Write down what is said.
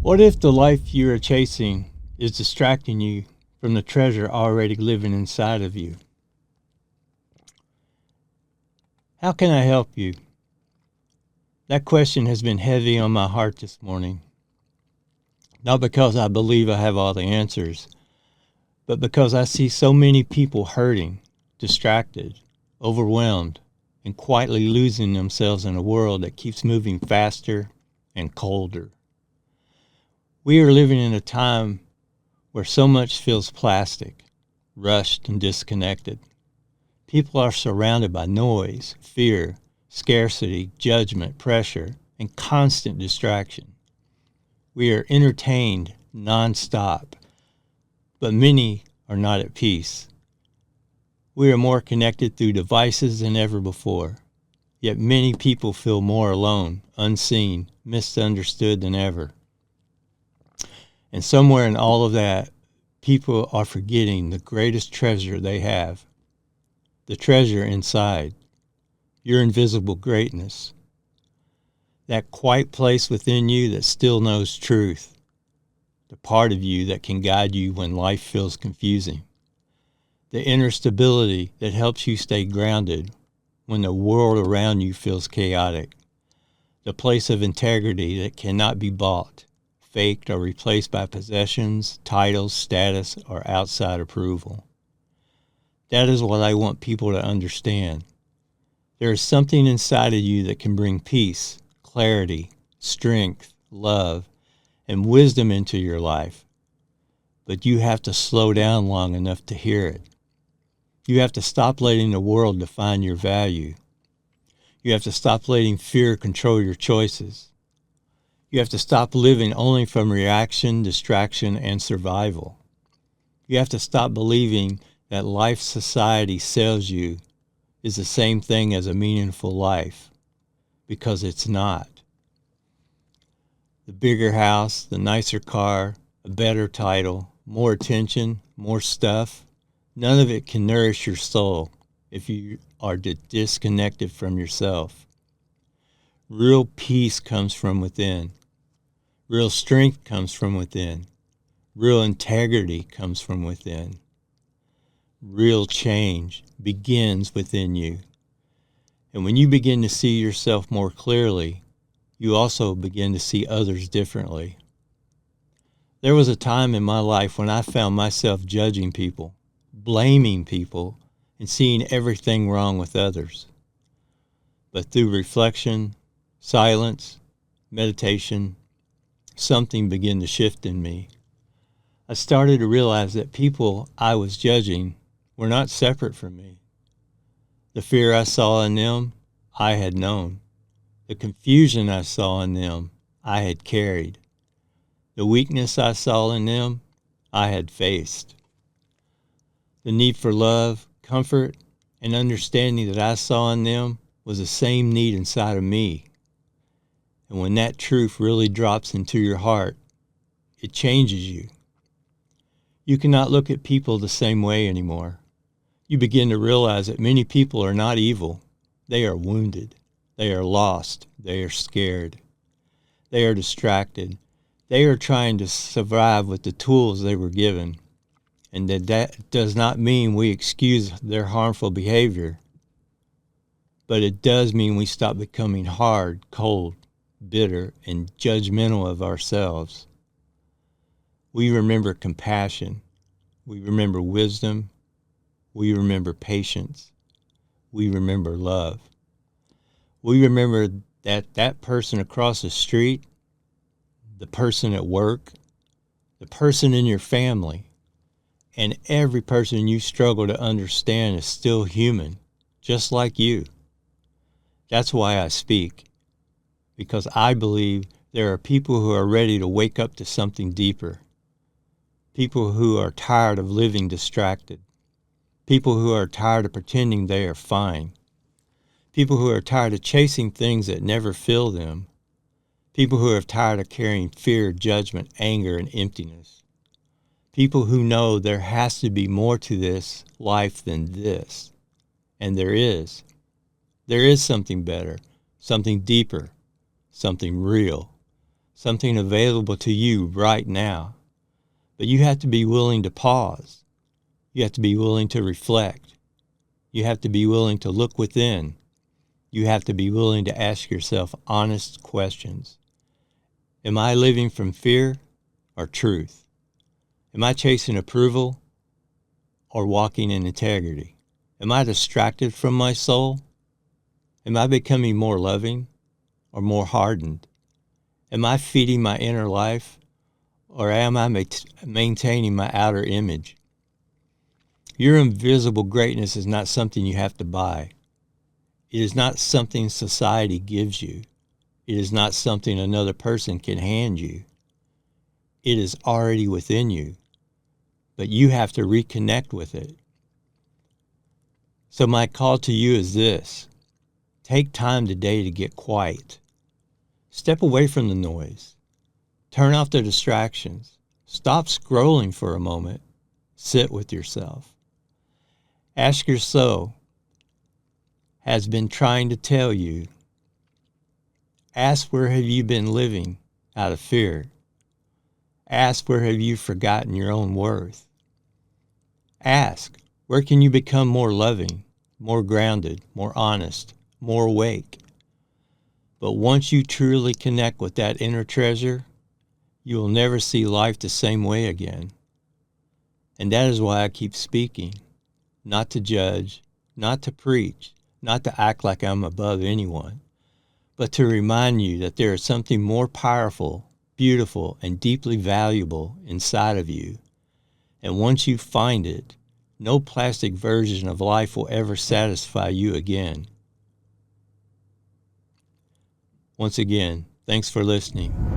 What if the life you are chasing is distracting you from the treasure already living inside of you? How can I help you? That question has been heavy on my heart this morning. Not because I believe I have all the answers, but because I see so many people hurting, distracted, overwhelmed, and quietly losing themselves in a world that keeps moving faster and colder. We are living in a time where so much feels plastic, rushed, and disconnected. People are surrounded by noise, fear, scarcity, judgment, pressure, and constant distraction. We are entertained nonstop, but many are not at peace. We are more connected through devices than ever before, yet many people feel more alone, unseen, misunderstood than ever. And somewhere in all of that, people are forgetting the greatest treasure they have, the treasure inside, your invisible greatness, that quiet place within you that still knows truth, the part of you that can guide you when life feels confusing, the inner stability that helps you stay grounded when the world around you feels chaotic, the place of integrity that cannot be bought, faked, or replaced by possessions, titles, status, or outside approval. That is what I want people to understand. There is something inside of you that can bring peace, clarity, strength, love, and wisdom into your life. But you have to slow down long enough to hear it. You have to stop letting the world define your value. You have to stop letting fear control your choices. You have to stop living only from reaction, distraction, and survival. You have to stop believing that life society sells you is the same thing as a meaningful life, because it's not. The bigger house, the nicer car, a better title, more attention, more stuff, none of it can nourish your soul if you are disconnected from yourself. Real peace comes from within. Real strength comes from within. Real integrity comes from within. Real change begins within you. And when you begin to see yourself more clearly, you also begin to see others differently. There was a time in my life when I found myself judging people, blaming people, and seeing everything wrong with others. But through reflection, silence, meditation, something began to shift in me. I started to realize that people I was judging were not separate from me. The fear I saw in them, I had known. The confusion I saw in them, I had carried. The weakness I saw in them, I had faced. The need for love, comfort, and understanding that I saw in them was the same need inside of me. And when that truth really drops into your heart, it changes you. You cannot look at people the same way anymore. You begin to realize that many people are not evil. They are wounded. They are lost. They are scared. They are distracted. They are trying to survive with the tools they were given. And that does not mean we excuse their harmful behavior, but it does mean we stop becoming hard, cold, bitter, and judgmental of ourselves. We remember compassion. We remember wisdom. We remember patience. We remember love. We remember that person across the street, the person at work, the person in your family, and every person you struggle to understand is still human, just like you. That's why I speak, because I believe there are people who are ready to wake up to something deeper, people who are tired of living distracted, people who are tired of pretending they are fine, people who are tired of chasing things that never fill them, people who are tired of carrying fear, judgment, anger, and emptiness. People who know there has to be more to this life than this. And there is. There is something better, something deeper, something real, something available to you right now. But you have to be willing to pause. You have to be willing to reflect. You have to be willing to look within. You have to be willing to ask yourself honest questions. Am I living from fear or truth? Am I chasing approval or walking in integrity? Am I distracted from my soul? Am I becoming more loving or more hardened? Am I feeding my inner life or am I maintaining my outer image? Your invisible greatness is not something you have to buy. It is not something society gives you. It is not something another person can hand you. It is already within you, but you have to reconnect with it. So my call to you is this: take time today to get quiet. Step away from the noise. Turn off the distractions. Stop scrolling for a moment. Sit with yourself. Ask your soul has been trying to tell you. Ask where have you been living out of fear. Ask where have you forgotten your own worth. Ask where can you become more loving, more grounded, more honest, more awake. But once you truly connect with that inner treasure, you will never see life the same way again. And that is why I keep speaking, not to judge, not to preach, not to act like I'm above anyone, but to remind you that there is something more powerful, beautiful, and deeply valuable inside of you. And once you find it, no plastic version of life will ever satisfy you again. Once again, thanks for listening.